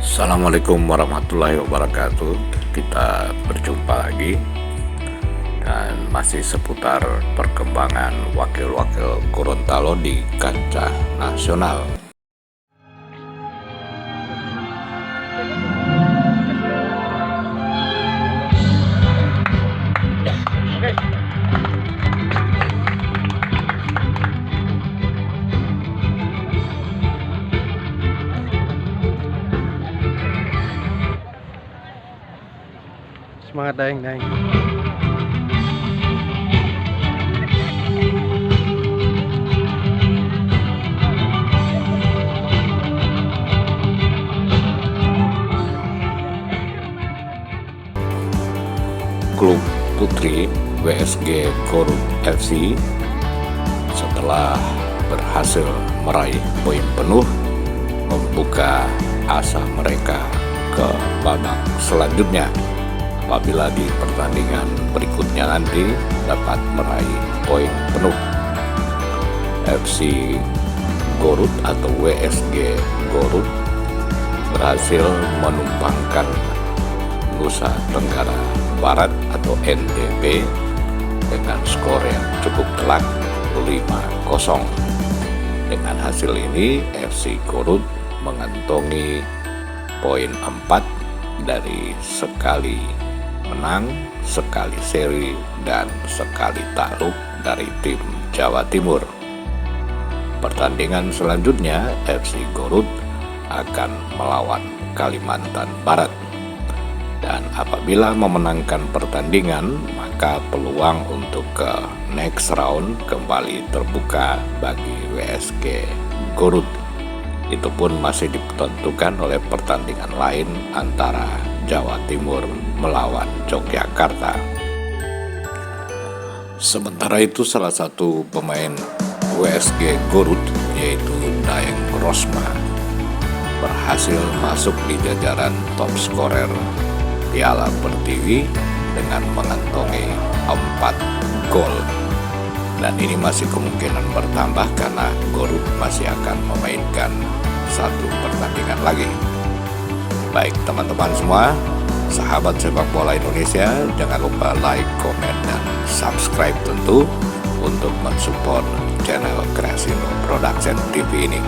Assalamualaikum warahmatullahi wabarakatuh. Kita berjumpa lagi dan masih seputar perkembangan wakil-wakil Gorontalo di kancah nasional. Semangat Daeng. Klub putri WSG Garut FC setelah berhasil meraih poin penuh membuka asa mereka ke babak selanjutnya apabila di pertandingan berikutnya nanti dapat meraih poin penuh. FC Garut atau WSG Garut berhasil menumpangkan Nusa Tenggara Barat atau NTB dengan skor yang cukup telak 5-0. Dengan hasil ini FC Garut mengantongi poin 4 dari sekali menang, sekali seri, dan sekali takluk dari tim Jawa Timur. Pertandingan selanjutnya FC Garut akan melawan Kalimantan Barat. Dan apabila memenangkan pertandingan, maka peluang untuk ke next round kembali terbuka bagi WSG Garut. Itu pun masih ditentukan oleh pertandingan lain antara Jawa Timur melawan Yogyakarta. Sementara itu salah satu pemain WSG Garut yaitu Daeng Rosma berhasil masuk di jajaran top scorer Piala Pertiwi dengan mengantongi 4 gol. Dan ini masih kemungkinan bertambah karena Garut masih akan memainkan satu pertandingan lagi. Baik teman-teman semua, sahabat sepak bola Indonesia, jangan lupa like, komen, dan subscribe tentu untuk mensupport channel Kreasino Production TV ini.